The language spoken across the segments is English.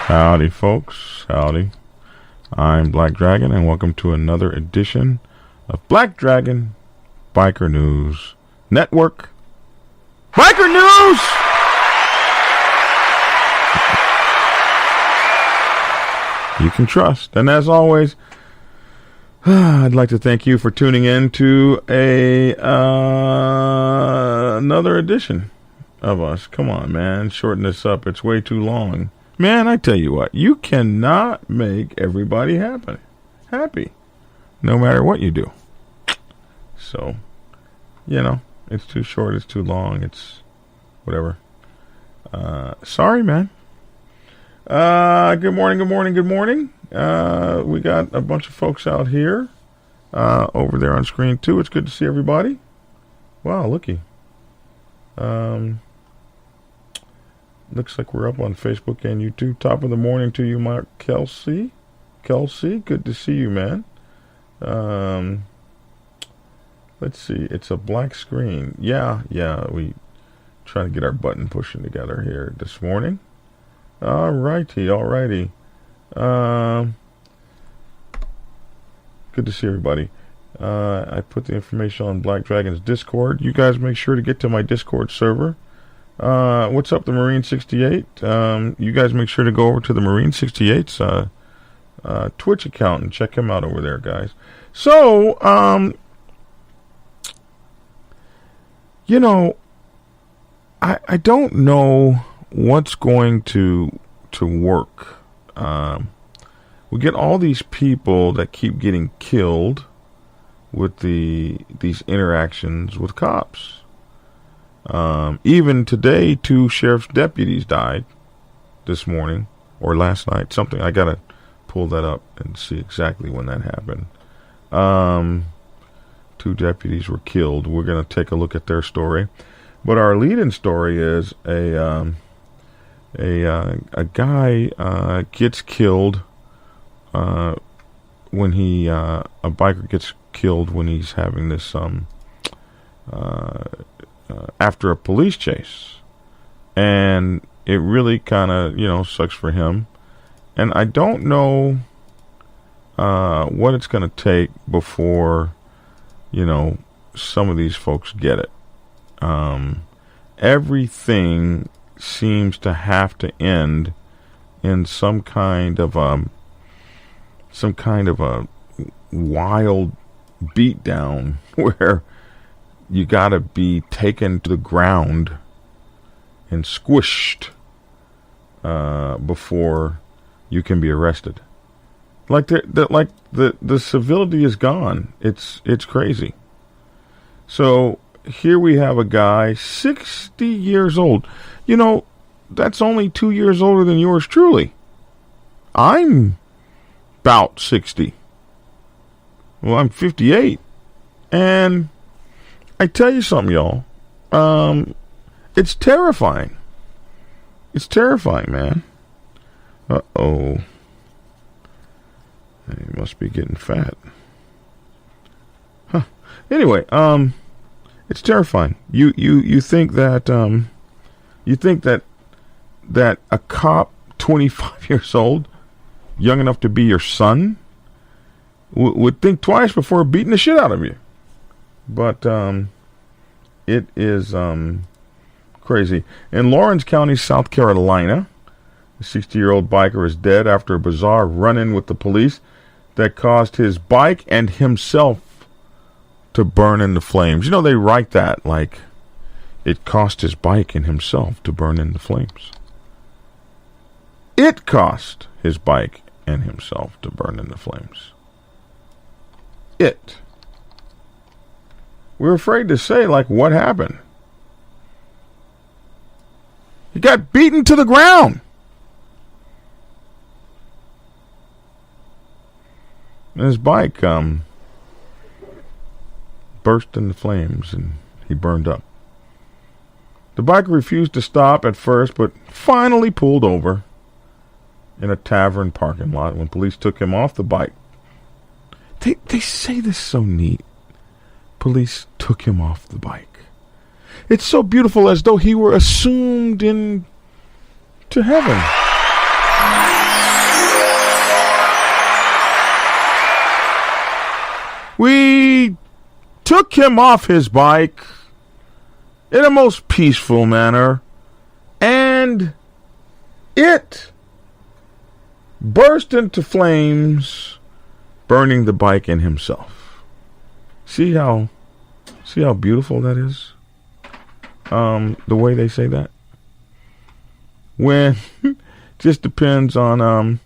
Howdy, folks. Howdy. I'm Black Dragon, and welcome to another edition of Black Dragon Biker News Network. Biker News! You can trust. And as always, I'd like to thank you for tuning in to another edition of us. Come on, man. Shorten this up. It's way too long. Man, I tell you what, you cannot make everybody happy, no matter what you do. So, it's too short, it's too long, it's whatever. Sorry, man. Good morning. We got a bunch of folks out here, over there on screen too. It's good to see everybody. Wow, looky. Looks like we're up on Facebook and YouTube. Top of the morning to you, Mark Kelsey. Good to see you, man. Let's see. It's a black screen. Yeah. We trying to get our button pushing together here this morning. Alrighty. Good to see everybody. I put the information on Black Dragon's Discord. You guys make sure to get to my Discord server. What's up, the Marine 68? You guys make sure to go over to the Marine 68's Twitch account and check him out over there, guys. So, I don't know what's going to work. We get all these people that keep getting killed with these interactions with cops. Even today, 2 sheriff's deputies died this morning or last night. Something, I gotta pull that up and see exactly when that happened. 2 deputies were killed. We're gonna take a look at their story, but our lead-in story is a guy gets killed when a biker gets killed when he's having this after a police chase, and it really kind of sucks for him, and I don't know what it's going to take before some of these folks get it. Everything seems to have to end in some kind of a wild beatdown where you gotta be taken to the ground and squished before you can be arrested. Like the civility is gone. It's crazy. So here we have a guy 60 years old. That's only 2 years older than yours truly. I'm about 60. Well, I'm 58, and I tell you something, y'all. It's terrifying. It's terrifying, man. Uh-oh. He must be getting fat. Huh. Anyway, it's terrifying. You think that that a cop 25 years old, young enough to be your son, would think twice before beating the shit out of you. But it is crazy. In Lawrence County, South Carolina, a 60-year-old biker is dead after a bizarre run-in with the police that caused his bike and himself to burn in the flames. They write that like it cost his bike and himself to burn in the flames. It cost his bike and himself to burn in the flames. We're afraid to say, what happened? He got beaten to the ground. And his bike burst into flames and he burned up. The biker refused to stop at first, but finally pulled over in a tavern parking lot when police took him off the bike. They say this so neat. Police took him off the bike. It's so beautiful, as though he were assumed into heaven. We took him off his bike in a most peaceful manner, and it burst into flames, burning the bike and himself. See how beautiful that is? The way they say that? When just depends on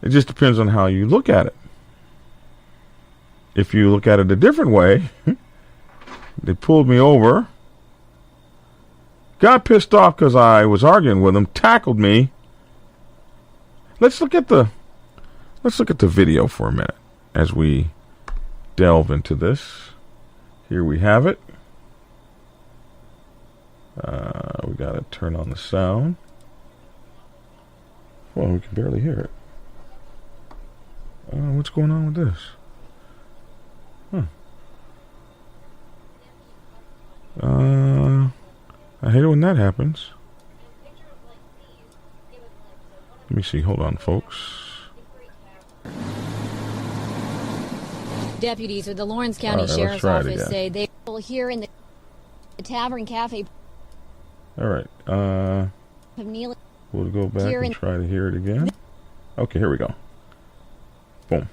it just depends on how you look at it. If you look at it a different way, they pulled me over, got pissed off because I was arguing with them, tackled me. Let's look at the video for a minute as we delve into this. Here we have it. We gotta turn on the sound. Well, we can barely hear it. What's going on with this? I hate it when that happens. Let me see. Hold on, folks. Deputies with the Lawrence County Sheriff's Office say they will hear in the Tavern Cafe. All right. We'll go back and try to hear it again. Okay, here we go. Boom.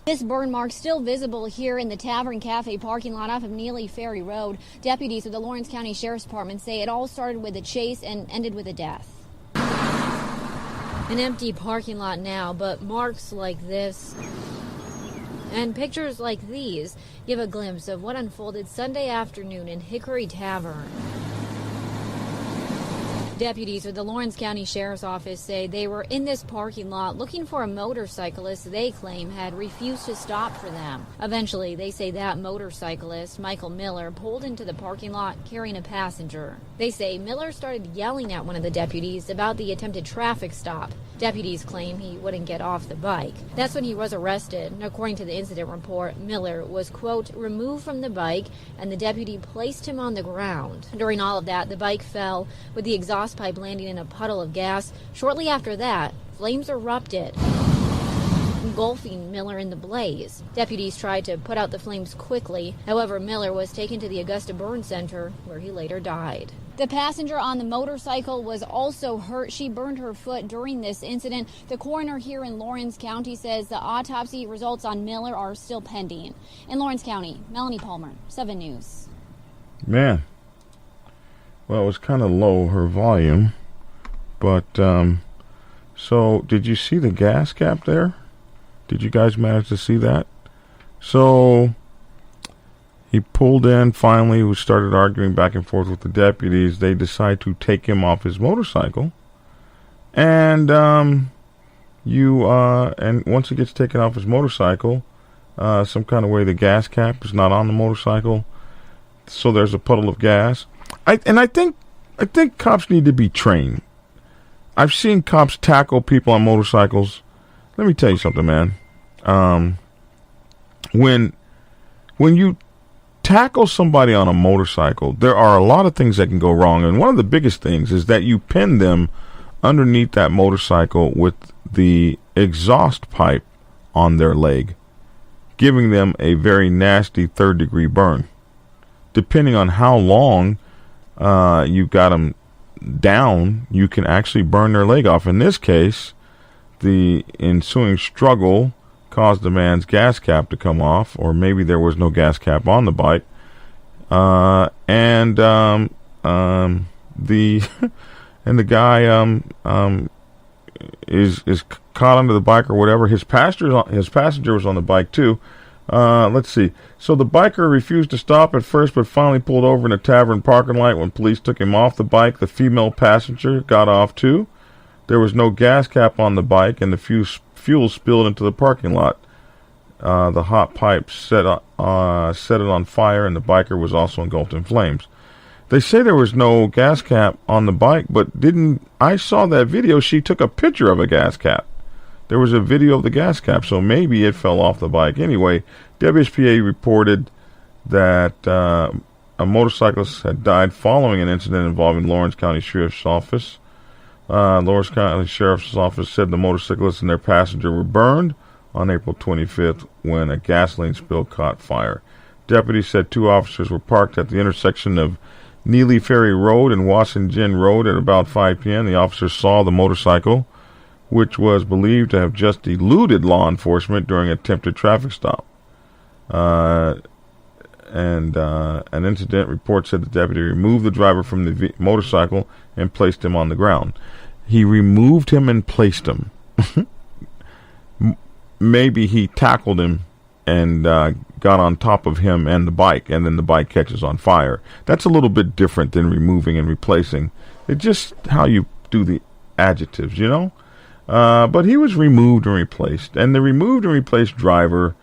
This burn mark still visible here in the Tavern Cafe parking lot off of Neely Ferry Road. Deputies with the Lawrence County Sheriff's Department say it all started with a chase and ended with a death. An empty parking lot now, but marks like this and pictures like these give a glimpse of what unfolded Sunday afternoon in Hickory Tavern. Deputies with the Lawrence County Sheriff's Office say they were in this parking lot looking for a motorcyclist they claim had refused to stop for them. Eventually, they say that motorcyclist, Michael Miller, pulled into the parking lot carrying a passenger. They say Miller started yelling at one of the deputies about the attempted traffic stop. Deputies claim he wouldn't get off the bike. That's when he was arrested. According to the incident report, Miller was, quote, removed from the bike and the deputy placed him on the ground. During all of that, the bike fell with the exhaust pipe landing in a puddle of gas. Shortly after that, flames erupted, engulfing Miller in the blaze. Deputies tried to put out the flames quickly. However, Miller was taken to the Augusta Burn Center, where he later died. The passenger on the motorcycle was also hurt. She burned her foot during this incident. The coroner here in Lawrence County says the autopsy results on Miller are still pending. In Lawrence County, Melanie Palmer, 7 News. Man. Well, it was kind of low, her volume. But, so, did you see the gas cap there? Did you guys manage to see that? So, he pulled in, finally, we started arguing back and forth with the deputies. They decide to take him off his motorcycle. And, and once he gets taken off his motorcycle, some kind of way the gas cap is not on the motorcycle. So there's a puddle of gas. I think cops need to be trained. I've seen cops tackle people on motorcycles. Let me tell you something, man. When you tackle somebody on a motorcycle, there are a lot of things that can go wrong, and one of the biggest things is that you pin them underneath that motorcycle with the exhaust pipe on their leg, giving them a very nasty third-degree burn. Depending on how long you got them down, you can actually burn their leg off. In this case, the ensuing struggle caused the man's gas cap to come off, or maybe there was no gas cap on the bike, and the and the guy is caught under the bike or whatever. His passenger was on the bike too. Let's see. So the biker refused to stop at first, but finally pulled over in a tavern parking lot. When police took him off the bike, the female passenger got off too. There was no gas cap on the bike, and the fuel spilled into the parking lot. The hot pipe set it on fire, and the biker was also engulfed in flames. They say there was no gas cap on the bike, but I saw that video. She took a picture of a gas cap. There was a video of the gas cap, so maybe it fell off the bike. Anyway, WSPA reported that a motorcyclist had died following an incident involving Lawrence County Sheriff's Office. Lawrence County Sheriff's Office said the motorcyclist and their passenger were burned, on April 25th when a gasoline spill caught fire. Deputies said 2 officers were parked at the intersection of Neely Ferry Road and Wasson Road at about 5 p.m. The officers saw the motorcycle, which was believed to have just eluded law enforcement during an attempted traffic stop. And an incident report said the deputy removed the driver from the motorcycle and placed him on the ground. He removed him and placed him. Maybe he tackled him and got on top of him and the bike, and then the bike catches on fire. That's a little bit different than removing and replacing. It's just how you do the adjectives, you know? But he was removed and replaced. And the removed and replaced driver,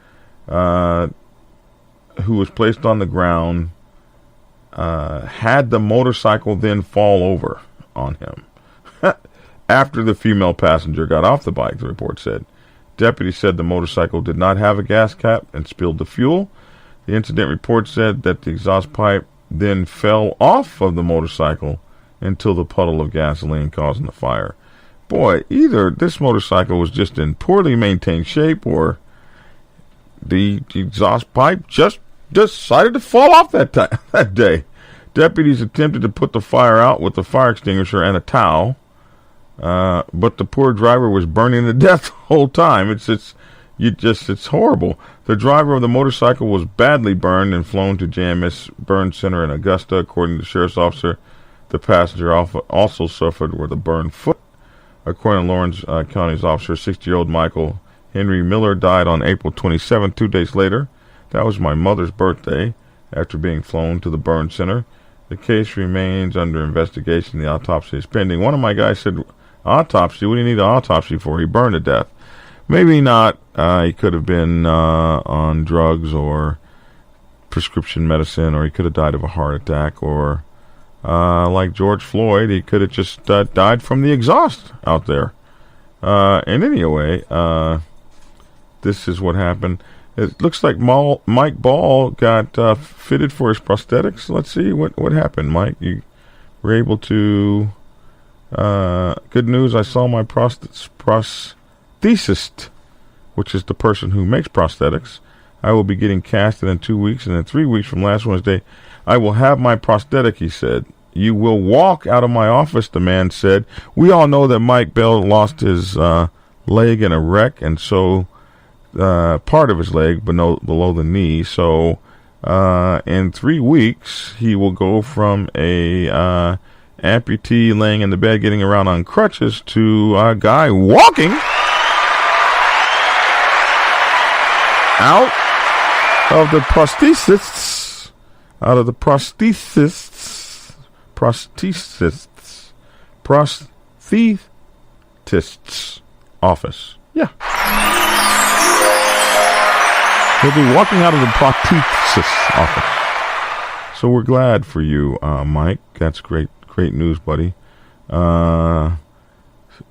who was placed on the ground, had the motorcycle then fall over on him after the female passenger got off the bike, the report said. Deputies said the motorcycle did not have a gas cap and spilled the fuel. The incident report said that the exhaust pipe then fell off of the motorcycle until the puddle of gasoline causing the fire. Boy, either this motorcycle was just in poorly maintained shape or the exhaust pipe just decided to fall off that day. Deputies attempted to put the fire out with a fire extinguisher and a towel, but the poor driver was burning to death the whole time. It's horrible. The driver of the motorcycle was badly burned and flown to JMS Burn Center in Augusta, according to the sheriff's officer. The passenger also suffered with a burned foot. According to Lawrence County's officer, 60-year-old Michael Henry Miller died on April 27th, 2 days later. That was my mother's birthday, after being flown to the burn center. The case remains under investigation. The autopsy is pending. One of my guys said, autopsy? What do you need an autopsy for? He burned to death. Maybe not. He could have been on drugs or prescription medicine, or he could have died of a heart attack, or like George Floyd, he could have just died from the exhaust out there. And anyway, this is what happened. It looks like Mike Ball got fitted for his prosthetics. Let's see what happened, Mike. You were able to... good news, I saw my prosthesist, which is the person who makes prosthetics. I will be getting casted in 2 weeks, and in 3 weeks from last Wednesday, I will have my prosthetic, he said. You will walk out of my office, the man said. We all know that Mike Bell lost his leg in a wreck, and so part of his leg below the knee. So in 3 weeks, he will go from a amputee laying in the bed getting around on crutches to a guy walking out of the prosthetists office. Yeah. He'll be walking out of the prosthetists office. So we're glad for you, Mike. That's great news, buddy.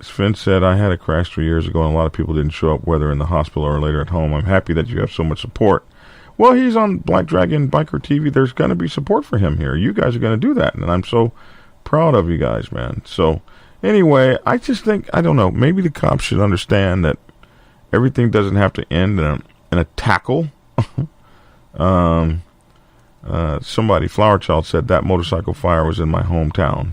Sven said, I had a crash 3 years ago and a lot of people didn't show up, whether in the hospital or later at home. I'm happy that you have so much support. Well, he's on Black Dragon Biker TV. There's going to be support for him here. You guys are going to do that, and I'm so proud of you guys, man. So, anyway, I just think, I don't know, maybe the cops should understand that everything doesn't have to end in a tackle. Somebody, Flower Child, said that motorcycle fire was in my hometown.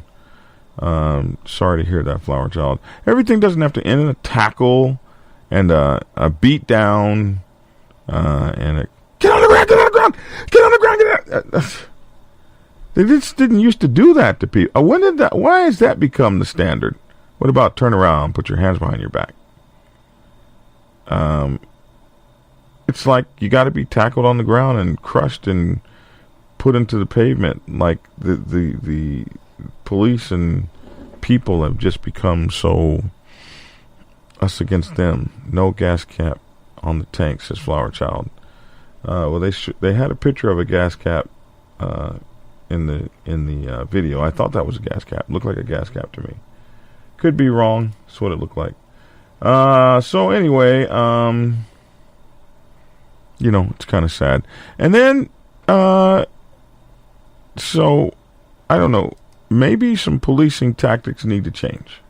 Sorry to hear that, Flower Child. Everything doesn't have to end in a tackle and a beat down and a get on the ground, get on the ground, get on the ground, get on. They just didn't used to do that to people. Why has that become the standard? What about turn around, put your hands behind your back? It's like you got to be tackled on the ground and crushed and put into the pavement. Like the police and people have just become so us against them. No gas cap on the tank, says Flower Child. Well, they had a picture of a gas cap in the video. I thought that was a gas cap. Looked like a gas cap to me. Could be wrong. That's what it looked like. So anyway, it's kind of sad. And then, so I don't know. Maybe some policing tactics need to change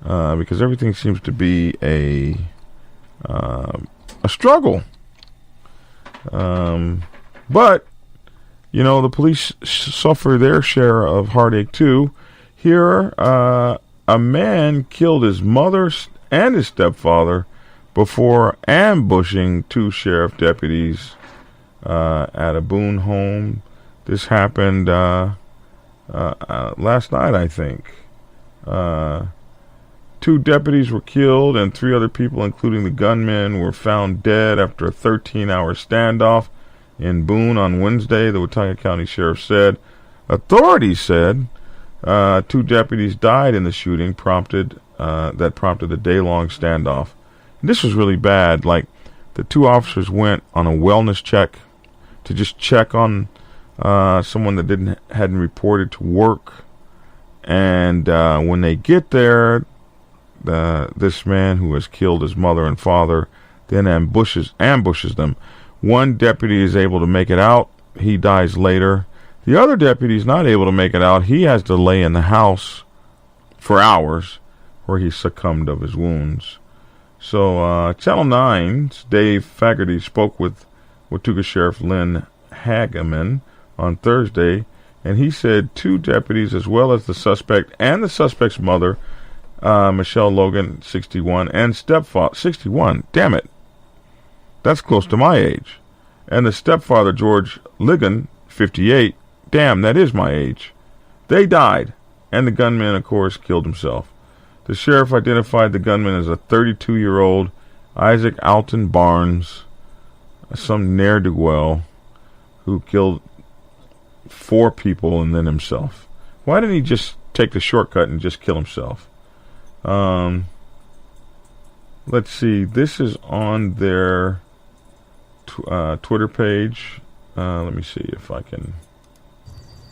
because everything seems to be a a struggle. But, you know, the police suffer their share of heartache too. Here, a man killed his mother and his stepfather before ambushing two sheriff deputies at a Boone home. This happened last night, I think. 2 deputies were killed and 3 other people, including the gunman, were found dead after a 13-hour standoff in Boone on Wednesday, the Watauga County Sheriff said. Authorities said 2 deputies died in the shooting that prompted the day-long standoff. And this was really bad. Like, the 2 officers went on a wellness check to just check on someone that hadn't reported to work. And when they get there, this man who has killed his mother and father then ambushes them. 1 deputy is able to make it out. He dies later. The other deputy is not able to make it out. He has to lay in the house for hours where he succumbed of his wounds. So Channel 9's Dave Fagerty spoke with Watauga Sheriff Lynn Hageman on Thursday, and he said 2 deputies, as well as the suspect and the suspect's mother, Michelle Logan, 61, and stepfather, 61, damn it, that's close to my age, and the stepfather, George Ligon, 58, damn, that is my age. They died, and the gunman, of course, killed himself. The sheriff identified the gunman as a 32-year-old Isaac Alton Barnes, some ne'er-do-well, who killed 4 people and then himself. Why didn't he just take the shortcut and just kill himself? Let's see. This is on their Twitter page. Let me see if I can.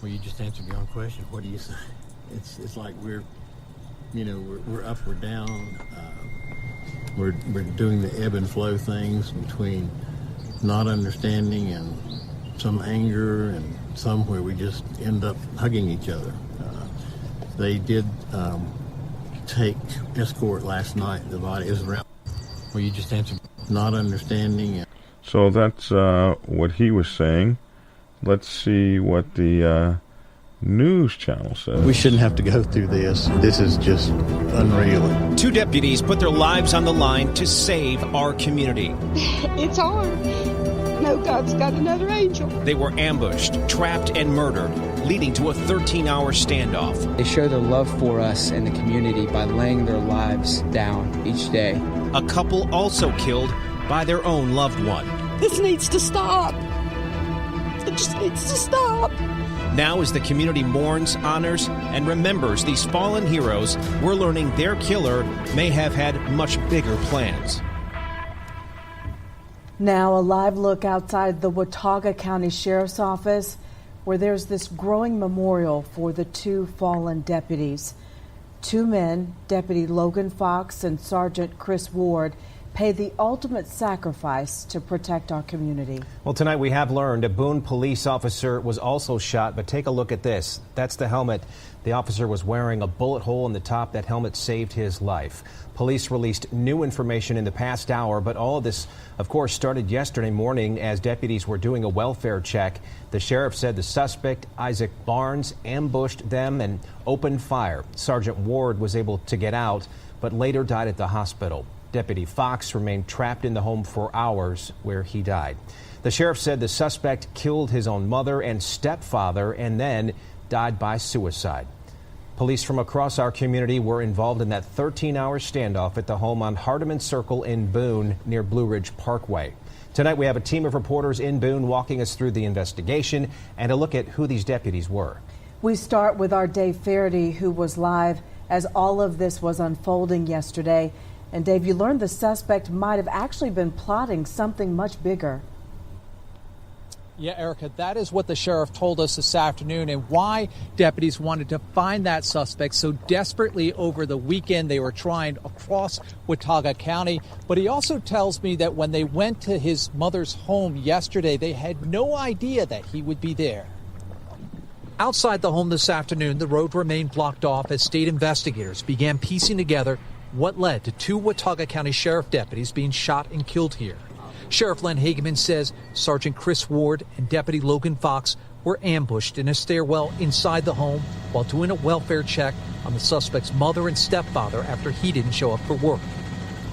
Well, you just answered your own question. What do you say? It's like we're up, we're down. We're doing the ebb and flow things between not understanding and some anger and some where we just end up hugging each other. They did take escort last night. The body is around. Well, you just answered not understanding. So that's what he was saying. Let's see what the news channel says. We shouldn't have to go through this. This is just unreal. 2 deputies put their lives on the line to save our community. It's hard. No, God's got another angel. They were ambushed, trapped, and murdered, leading to a 13-hour standoff. They show their love for us and the community by laying their lives down each day. A couple also killed by their own loved one. This needs to stop. It just needs to stop. Now, as the community mourns, honors, and remembers these fallen heroes, we're learning their killer may have had much bigger plans. Now, a live look outside the Watauga County Sheriff's Office, where there's this growing memorial for the 2 fallen deputies. 2 men, Deputy Logan Fox and Sergeant Chris Ward, paid the ultimate sacrifice to protect our community. Well, tonight we have learned a Boone police officer was also shot, but take a look at this. That's the helmet the officer was wearing. A bullet hole in the top. That helmet saved his life. Police released new information in the past hour, but all of this, of course, started yesterday morning as deputies were doing a welfare check. The sheriff said the suspect, Isaac Barnes, ambushed them and opened fire. Sergeant Ward was able to get out, but later died at the hospital. Deputy Fox remained trapped in the home for hours, where he died. The sheriff said the suspect killed his own mother and stepfather and then died by suicide. Police from across our community were involved in that 13-hour standoff at the home on Hardeman Circle in Boone near Blue Ridge Parkway. Tonight we have a team of reporters in Boone walking us through the investigation and a look at who these deputies were. We start with our Dave Fagerty, who was live as all of this was unfolding yesterday. And Dave, you learned the suspect might have actually been plotting something much bigger. Yeah, Erica, that is what the sheriff told us this afternoon, and why deputies wanted to find that suspect so desperately over the weekend. They were trying across Watauga County. But he also tells me that when they went to his mother's home yesterday, they had no idea that he would be there. Outside the home this afternoon, the road remained blocked off as state investigators began piecing together what led to 2 Watauga County Sheriff deputies being shot and killed here. Sheriff Len Hageman says Sergeant Chris Ward and Deputy Logan Fox were ambushed in a stairwell inside the home while doing a welfare check on the suspect's mother and stepfather after he didn't show up for work.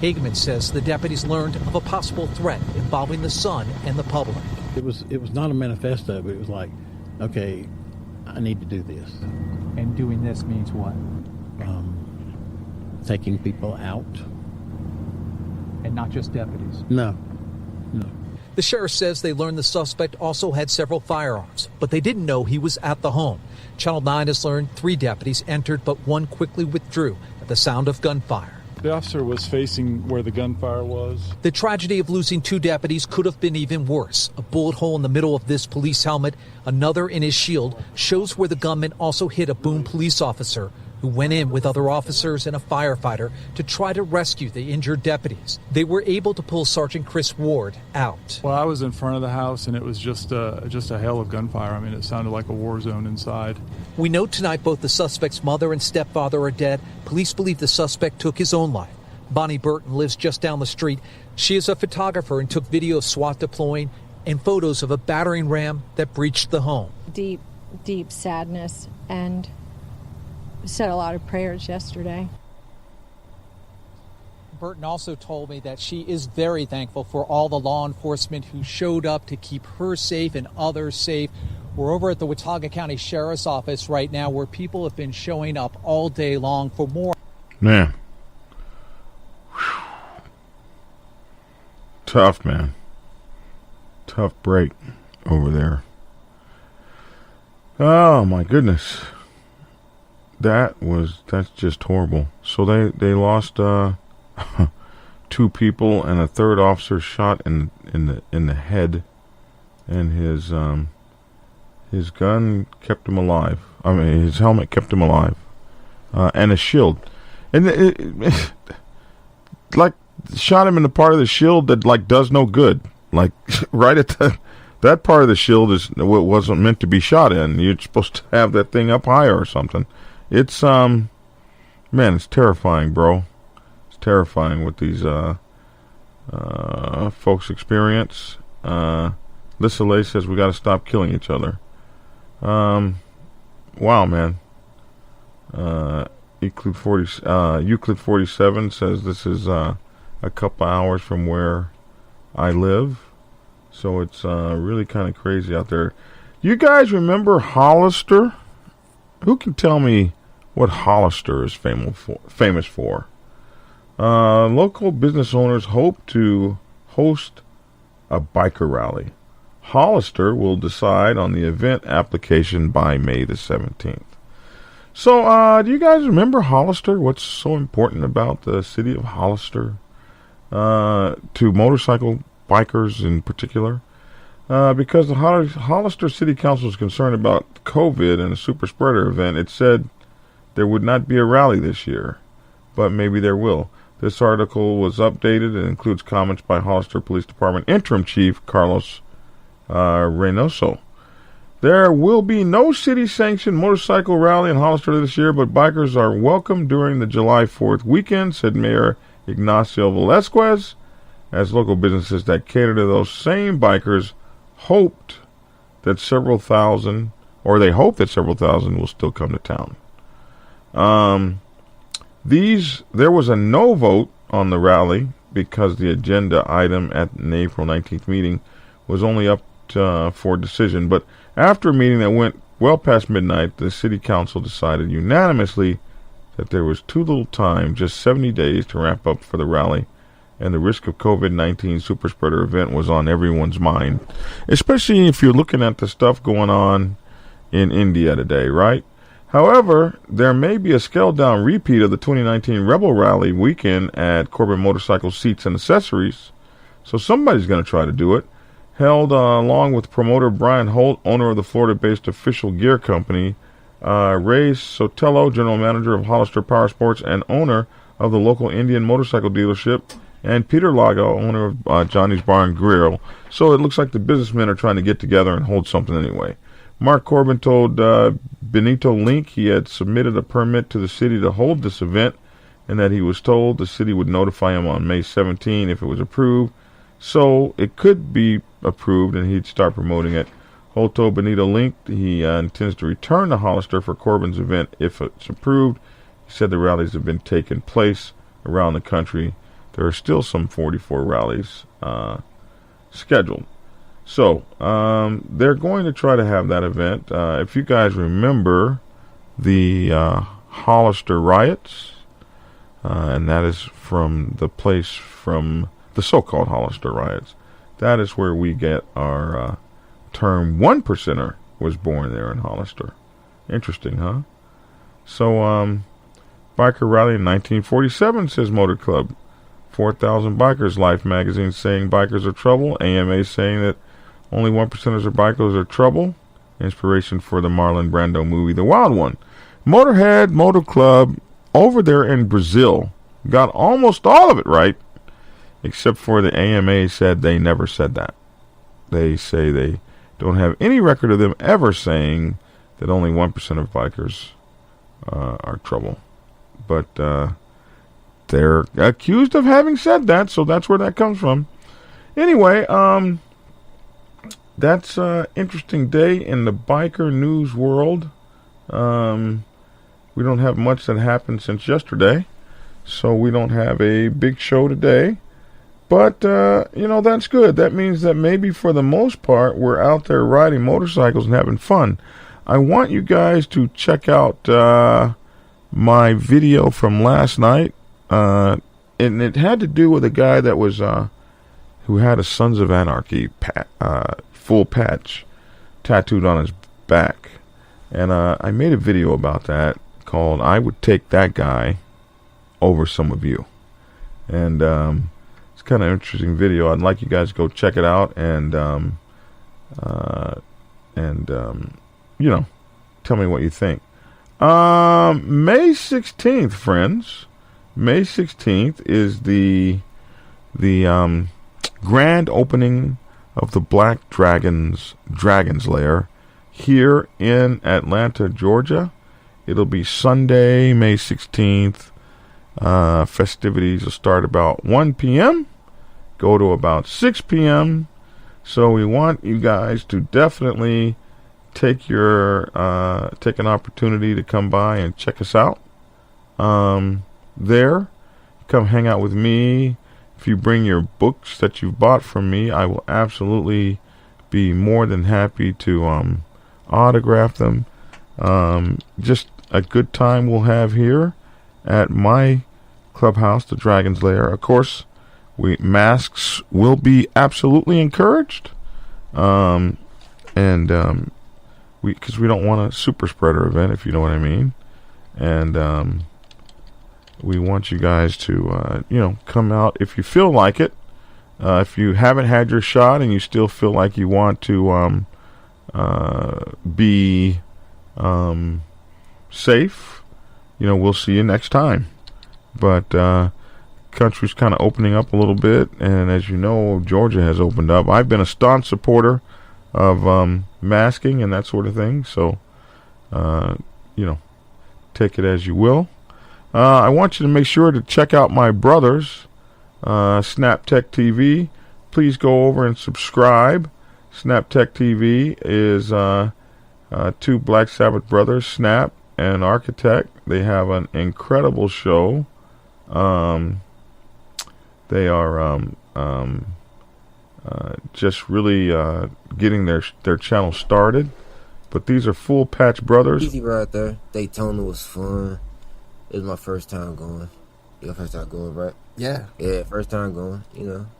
Hageman says the deputies learned of a possible threat involving the son and the public. It was not a manifesto, but it was like, okay, I need to do this. And doing this means what? Taking people out. And not just deputies? No. The sheriff says they learned the suspect also had several firearms, but they didn't know he was at the home. Channel 9 has learned 3 deputies entered, but 1 quickly withdrew at the sound of gunfire. The officer was facing where the gunfire was. The tragedy of losing 2 deputies could have been even worse. A bullet hole in the middle of this police helmet, another in his shield, shows where the gunman also hit a Boone police officer who went in with other officers and a firefighter to try to rescue the injured deputies. They were able to pull Sergeant Chris Ward out. Well, I was in front of the house, and it was just a hail of gunfire. I mean, it sounded like a war zone inside. We know tonight both the suspect's mother and stepfather are dead. Police believe the suspect took his own life. Bonnie Burton lives just down the street. She is a photographer and took video of SWAT deploying and photos of a battering ram that breached the home. Deep, deep sadness, and said a lot of prayers yesterday. Burton also told me that she is very thankful for all the law enforcement who showed up to keep her safe and others safe. We're over at the Watauga County Sheriff's Office right now, where people have been showing up all day long for more. Man. Tough, man. Tough break over there. Oh, my goodness. That's just horrible. So they lost 2 people and a 3rd officer shot in the head, and his gun kept him alive. I mean, his helmet kept him alive, and a shield, and it like shot him in the part of the shield that like does no good. Like right at that part of the shield is what wasn't meant to be shot in. You're supposed to have that thing up higher or something. It's man, it's terrifying, bro. It's terrifying what these folks experience. Lissa Lay says we got to stop killing each other. Wow, man. Euclid 47 says this is a couple hours from where I live, so it's really kind of crazy out there. You guys remember Hollister? Who can tell me what Hollister is famous for? Local business owners hope to host a biker rally. Hollister will decide on the event application by May the 17th. So, do you guys remember Hollister? What's so important about the city of Hollister to motorcycle bikers in particular? Because the Hollister City Council is concerned about COVID and a super spreader event, it said there would not be a rally this year, but maybe there will. This article was updated and includes comments by Hollister Police Department Interim Chief Carlos Reynoso. There will be no city-sanctioned motorcycle rally in Hollister this year, but bikers are welcome during the July 4th weekend, said Mayor Ignacio Velasquez, as local businesses that cater to those same bikers hope that several thousand will still come to town. There was a no vote on the rally because the agenda item at an April 19th meeting was only up for decision. But after a meeting that went well past midnight, the city council decided unanimously that there was too little time, just 70 days, to wrap up for the rally, and the risk of COVID-19 super spreader event was on everyone's mind, especially if you're looking at the stuff going on in India today, right? However, there may be a scaled-down repeat of the 2019 Rebel Rally weekend at Corbin Motorcycle Seats and Accessories, so somebody's going to try to do it. Held along with promoter Brian Holt, owner of the Florida-based Official Gear Company, Ray Sotelo, general manager of Hollister Power Sports and owner of the local Indian motorcycle dealership, and Peter Lago, owner of Johnny's Bar and Grill. So it looks like the businessmen are trying to get together and hold something anyway. Mark Corbin told Benito Link he had submitted a permit to the city to hold this event, and that he was told the city would notify him on May 17 if it was approved. So it could be approved, and he'd start promoting it. Holt told Benito linked he intends to return to Hollister for Corbin's event if it's approved. He said the rallies have been taking place around the country. There are still some 44 rallies scheduled. So they're going to try to have that event. If you guys remember the Hollister riots, and that is from the place from the so-called Hollister riots. That is where we get our term one percenter was born there in Hollister. Interesting, huh? So, biker rally in 1947, says Motor Club. 4,000 bikers, Life magazine saying bikers are trouble. AMA saying that only 1%ers of bikers are trouble. Inspiration for the Marlon Brando movie, The Wild One. Motorhead Motor Club over there in Brazil got almost all of it right, except for the AMA said they never said that. They say they don't have any record of them ever saying that only 1% of bikers are trouble. But they're accused of having said that, so that's where that comes from. Anyway, that's an interesting day in the biker news world. We don't have much that happened since yesterday, so we don't have a big show today. But, that's good. That means that maybe for the most part, we're out there riding motorcycles and having fun. I want you guys to check out my video from last night. And it had to do with a guy that was who had a Sons of Anarchy full patch tattooed on his back. And I made a video about that called I Would Take That Guy Over Some of You. And it's kind of an interesting video. I'd like you guys to go check it out and tell me what you think. May 16th, friends. May 16th is the grand opening of the Black Dragon's Lair here in Atlanta, Georgia. It'll be Sunday, May 16th. Festivities will start about 1 p.m., go to about 6 p.m. So we want you guys to definitely take an opportunity to come by and check us out. There, come hang out with me. If you bring your books that you've bought from me, I will absolutely be more than happy to autograph them. Just a good time we'll have here at my clubhouse, the Dragon's Lair. Of course, masks will be absolutely encouraged, because we don't want a super spreader event, if you know what I mean. And we want you guys to come out if you feel like it. If you haven't had your shot and you still feel like you want to be safe, we'll see you next time. But country's kind of opening up a little bit, and as you know, Georgia has opened up. I've been a staunch supporter of masking and that sort of thing, so take it as you will. I want you to make sure to check out my brothers, Snap Tech TV. Please go over and subscribe. Snap Tech TV is two Black Sabbath brothers, Snap and Architect. They have an incredible show. They are just really getting their channel started. But these are full patch brothers. Easy right there. Daytona was fun. It was my first time going. Your first time going, right? Yeah. Yeah, first time going.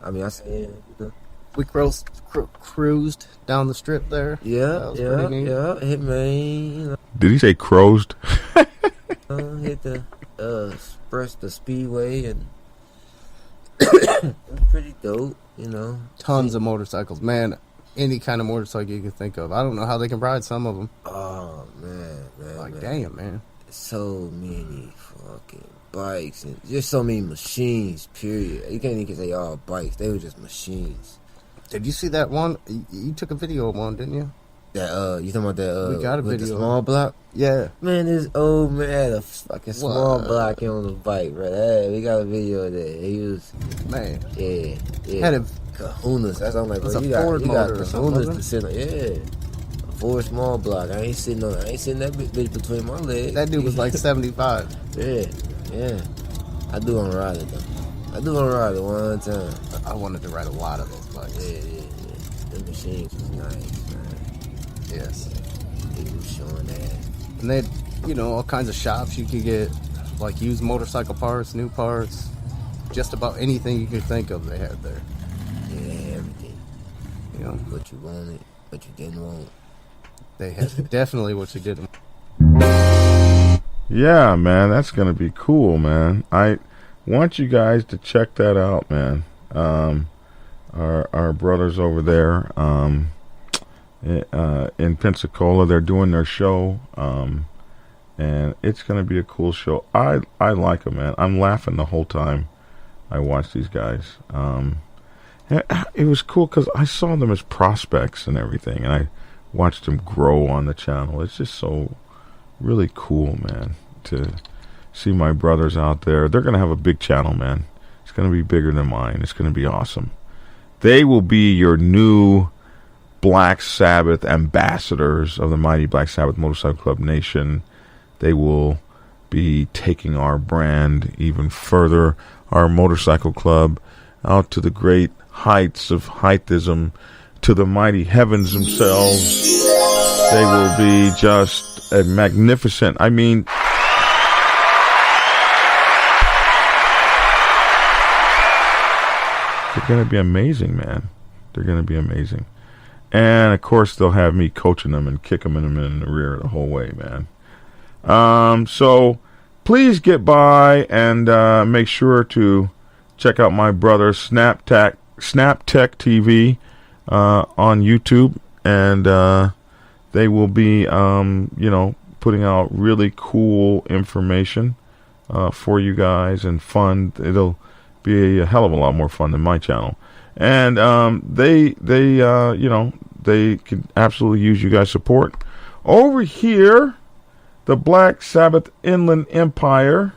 I said, We cruised down the strip there. Yeah. Hit me. Did he say cruised? Hit the speedway, and it was pretty dope. Tons of motorcycles, man. Any kind of motorcycle you can think of. I don't know how they can ride some of them. Oh man. Damn, man. So many fucking bikes and just so many machines, period. You can't even say all bikes. They were just machines. Did you see that one? You took a video of one, didn't you? That you talking about that? We got a with video. The small block. Yeah. Man, this old man had a fucking small block on the bike, bro. Hey, we got a video of that. He was yeah. Had a kahunas. That's what I'm like, bro. You got kahunas to sit on. Yeah. A Ford small block. I ain't sitting that bitch between my legs. That dude was like 75. Yeah. I do want to ride it though. I do want to ride it one time. I wanted to ride a lot of those bikes. Yeah. The machines was nice, man. Yes. He was showing that. And they had, all kinds of shops you could get, like used motorcycle parts, new parts, just about anything you could think of they had there. Yeah, everything. What you wanted, what you didn't want. They had definitely what you didn't. Yeah, man, that's going to be cool, man. I want you guys to check that out, man. Our brothers over there in Pensacola, they're doing their show, and it's going to be a cool show. I like them, man. I'm laughing the whole time I watch these guys. It was cool because I saw them as prospects and everything, and I watched them grow on the channel. It's just so really cool, man, to see my brothers out there. They're going to have a big channel, man. It's going to be bigger than mine. It's going to be awesome. They will be your new Black Sabbath ambassadors of the mighty Black Sabbath Motorcycle Club Nation. They will be taking our brand even further, our motorcycle club, out to the great heights of heightism, to the mighty heavens themselves. They will be just a magnificent, I mean, they're going to be amazing, man. They're going to be amazing. And, of course, they'll have me coaching them and kicking them in the rear the whole way, man. So, please get by and make sure to check out my brother, Snap Tech TV, on YouTube. And they will be, putting out really cool information for you guys and fun. It'll be a hell of a lot more fun than my channel, and they can absolutely use you guys' support. Over here, the Black Sabbath Inland Empire,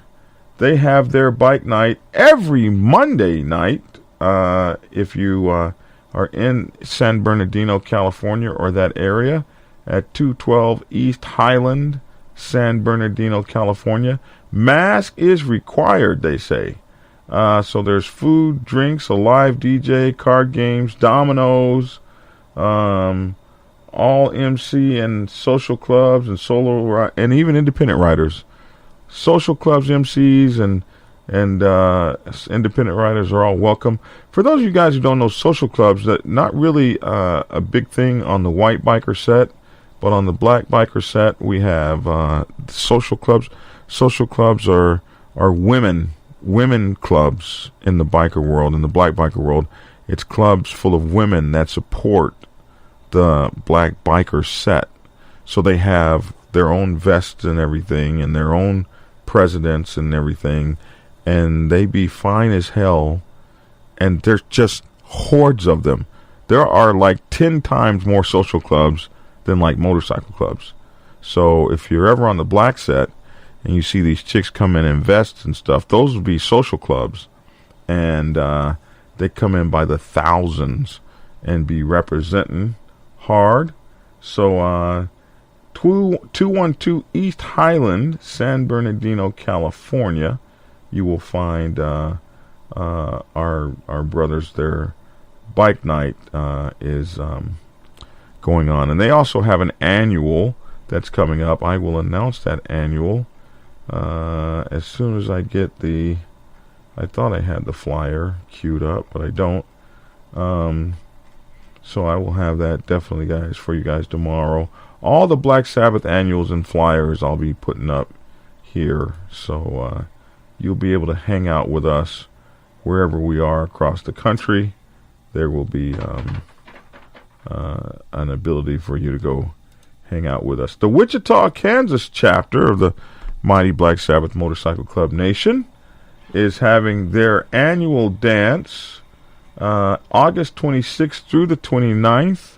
they have their bike night every Monday night. If you are in San Bernardino, California, or that area, at 212 East Highland, San Bernardino, California, mask is required, they say. So there's food, drinks, a live DJ, card games, dominoes, all MC and social clubs and solo and even independent riders. Social clubs, MCs, and independent riders are all welcome. For those of you guys who don't know, social clubs, that not really a big thing on the white biker set, but on the black biker set, we have social clubs. Social clubs are women clubs in the biker world, in the black biker world. It's clubs full of women that support the black biker set. So they have their own vests and everything, and their own presidents and everything, and they be fine as hell, and there's just hordes of them. There are like 10 times more social clubs than like motorcycle clubs. So if you're ever on the black set and you see these chicks come in and vests and stuff, those would be social clubs, and they come in by the thousands and be representing hard. So 212 East Highland, San Bernardino, California, you will find our brothers. Their bike night is going on, and they also have an annual that's coming up. I will announce that annual as soon as I get the. I thought I had the flyer queued up, but I don't. So I will have that definitely, guys, for you guys tomorrow. All the Black Sabbath annuals and flyers I'll be putting up here, so you'll be able to hang out with us wherever we are across the country. There will be an ability for you to go hang out with us. The Wichita, Kansas chapter of the Mighty Black Sabbath Motorcycle Club Nation is having their annual dance August 26th through the 29th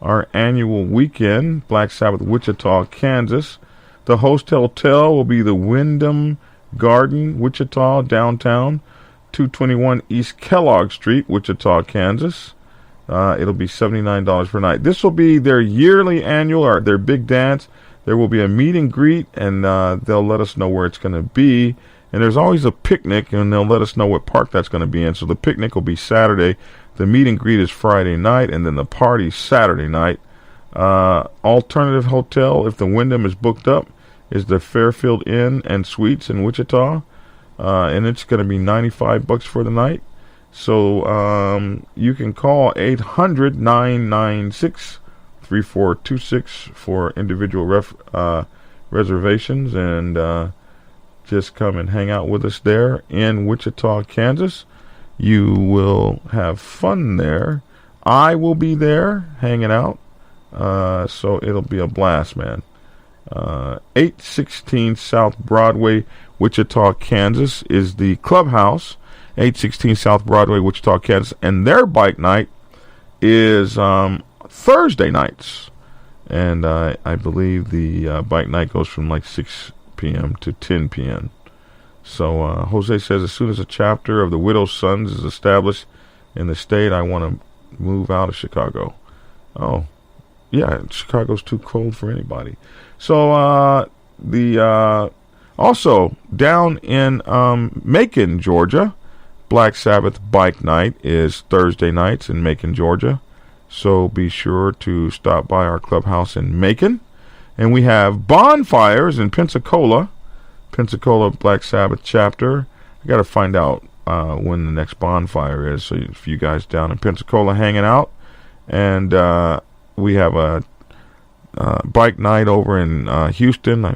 our annual weekend, Black Sabbath, Wichita, Kansas. The host hotel will be the Wyndham Garden, Wichita, downtown, 221 East Kellogg Street, Wichita, Kansas. It'll be $79 per night. This will be their yearly annual, or their big dance. There will be a meet and greet, and they'll let us know where it's going to be. And there's always a picnic, and they'll let us know what park that's going to be in. So the picnic will be Saturday. The meet and greet is Friday night, and then the party Saturday night. Alternative hotel, if the Wyndham is booked up, is the Fairfield Inn and Suites in Wichita. And it's going to be $95 for the night. So you can call 800-996-3426 for individual reservations, and just come and hang out with us there in Wichita, Kansas. You will have fun there. I will be there hanging out, so it'll be a blast, man. 816 South Broadway, Wichita, Kansas is the clubhouse. 816 South Broadway, Wichita, Kansas, and their bike night is Thursday nights, and I believe the bike night goes from like 6 p.m. to 10 p.m. So Jose says, as soon as a chapter of the Widow's Sons is established in the state, I want to move out of Chicago. Oh, yeah, Chicago's too cold for anybody. So also down in Macon, Georgia, Black Sabbath Bike Night is Thursday nights in Macon, Georgia. So be sure to stop by our clubhouse in Macon. And we have bonfires in Pensacola Black Sabbath chapter. I got to find out when the next bonfire is. So if you guys down in Pensacola hanging out. And we have a bike night over in Houston. I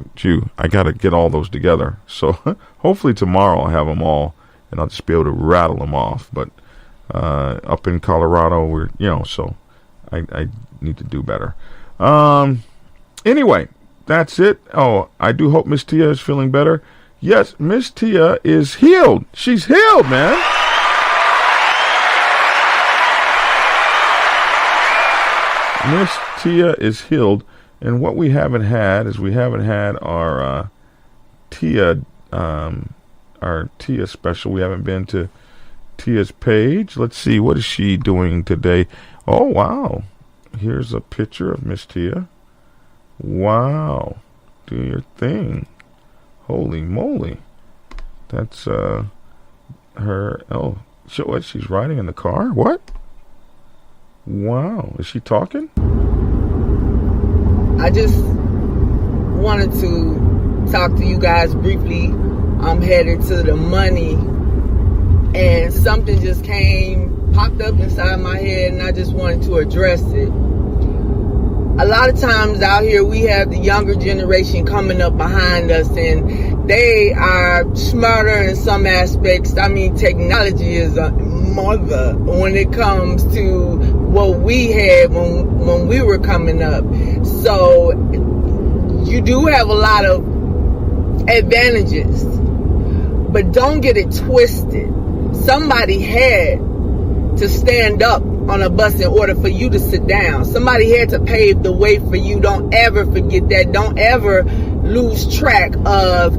got to get all those together. So hopefully tomorrow I'll have them all, and I'll just be able to rattle them off. But up in Colorado, so I need to do better. Anyway, that's it. Oh, I do hope Miss Tia is feeling better. Yes, Miss Tia is healed. She's healed, man. Miss Tia is healed. And what we haven't had is our Tia special. We haven't been to Tia's page. Let's see, what is she doing today? Oh, wow. Here's a picture of Miss Tia. Wow. Do your thing. Holy moly. That's her. Oh, so what? She's riding in the car? What? Wow. Is she talking? I just wanted to talk to you guys briefly. I'm headed to the money, and something just popped up inside my head, and I just wanted to address it. A lot of times out here, we have the younger generation coming up behind us, and they are smarter in some aspects. I mean, technology is a mother when it comes to what we had when we were coming up. So you do have a lot of advantages, but don't get it twisted. Somebody had to stand up on a bus in order for you to sit down. Somebody had to pave the way for you. Don't ever forget that. Don't ever lose track of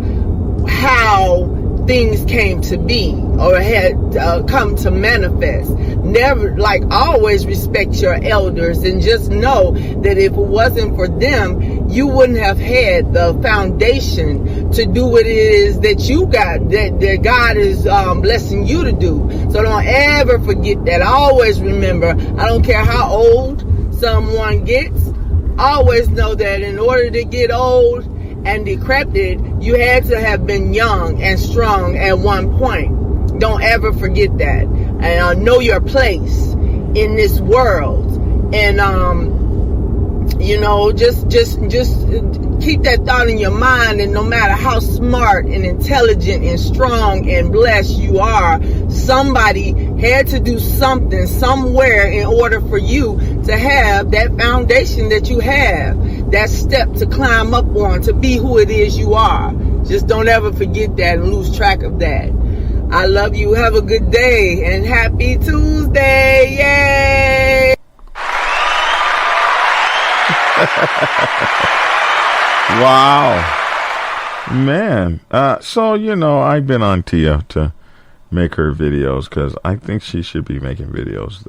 how things came to be or had come to manifest. Never, always respect your elders, and just know that if it wasn't for them, you wouldn't have had the foundation to do what it is that you got, that God is blessing you to do. So don't ever forget that. Always remember, I don't care how old someone gets, always know that in order to get old and decrepit, you had to have been young and strong at one point. Don't ever forget that. And know your place in this world. And just keep that thought in your mind. And no matter how smart and intelligent and strong and blessed you are, somebody had to do something somewhere in order for you to have that foundation that you have, that step to climb up on, to be who it is you are. Just don't ever forget that and lose track of that. I love you. Have a good day and happy Tuesday. Yay! Wow. Man. So, I've been on Tia to make her videos because I think she should be making videos.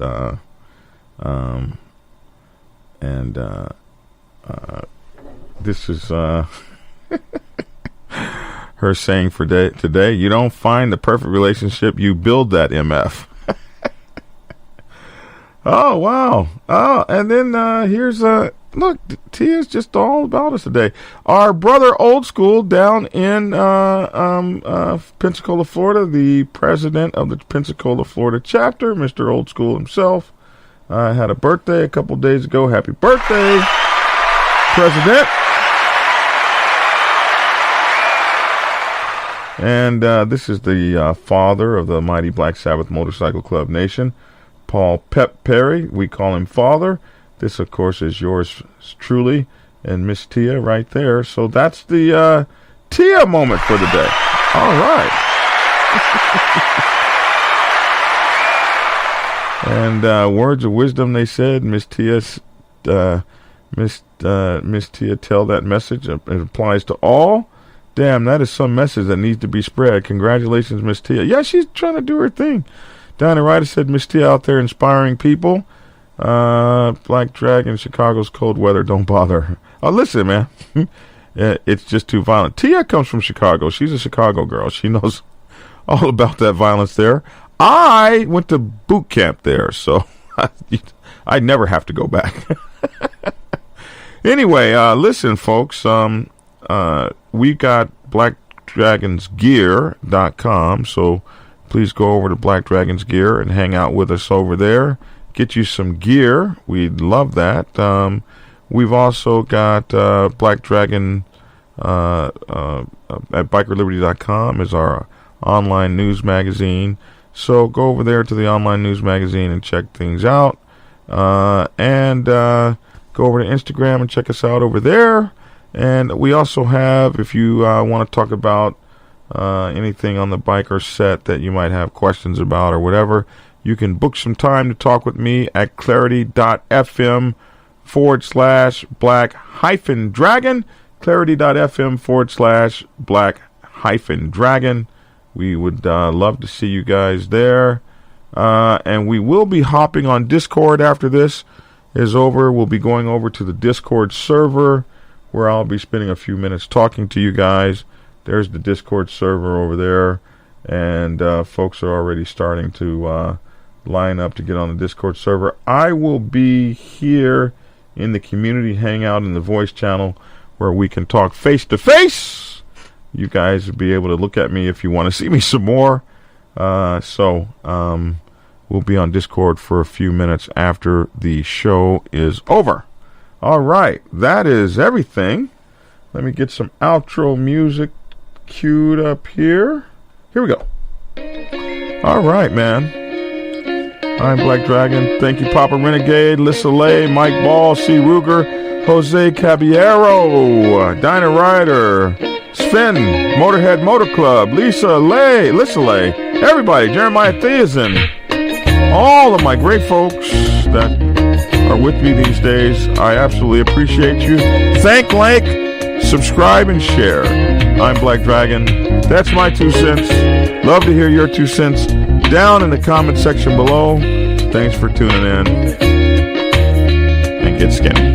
This is her saying for today, you don't find the perfect relationship, you build that, MF. Oh, wow. Oh, and then here's look, Tia's just all about us today. Our brother Old School down in Pensacola, Florida, the president of the Pensacola, Florida chapter, Mr. Old School himself, had a birthday a couple days ago. Happy birthday, President. And this is the father of the mighty Black Sabbath Motorcycle Club Nation, Paul Pep Perry. We call him Father. This, of course, is yours truly and Miss Tia right there. So that's the Tia moment for the day. All right. And words of wisdom, they said, Miss Tia, Miss Tia, tell that message. It applies to all. Damn, that is some message that needs to be spread. Congratulations, Miss Tia. Yeah, she's trying to do her thing. Diana Ryder said, Miss Tia out there inspiring people. Black Dragon, Chicago's cold weather, don't bother. Oh, listen, man. It's just too violent. Tia comes from Chicago. She's a Chicago girl. She knows all about that violence there. I went to boot camp there, so I never have to go back. Anyway, listen, folks. We got blackdragonsgear.com, so please go over to Black Dragons Gear and hang out with us over there. Get you some gear. We'd love that. We've also got Black Dragon at bikerliberty.com is our online news magazine. So go over there to the online news magazine and check things out. And go over to Instagram and check us out over there. And we also have, if you want to talk about anything on the biker set that you might have questions about or whatever, you can book some time to talk with me at clarity.fm/black-dragon. clarity.fm/black-dragon. We would love to see you guys there. And we will be hopping on Discord after this is over. We'll be going over to the Discord server where I'll be spending a few minutes talking to you guys. There's the Discord server over there. And folks are already starting to line up to get on the Discord server. I will be here in the community hangout in the voice channel where we can talk face to face. You guys will be able to look at me if you want to see me some more. So we'll be on Discord for a few minutes after the show is over. All right, that is everything. Let me get some outro music queued up here. Here we go. All right, man. I'm Black Dragon. Thank you, Papa Renegade, Lissa Lay, Mike Ball, C. Ruger, Jose Caballero, Dinah Ryder, Sven, Motorhead Motor Club, Lissa Lay, everybody, Jeremiah Theazin, all of my great folks that are with me these days. I absolutely appreciate you. Thank, like, subscribe, and share. I'm Black Dragon. That's my 2 cents. Love to hear your 2 cents down in the comment section below. Thanks for tuning in. And get skinny.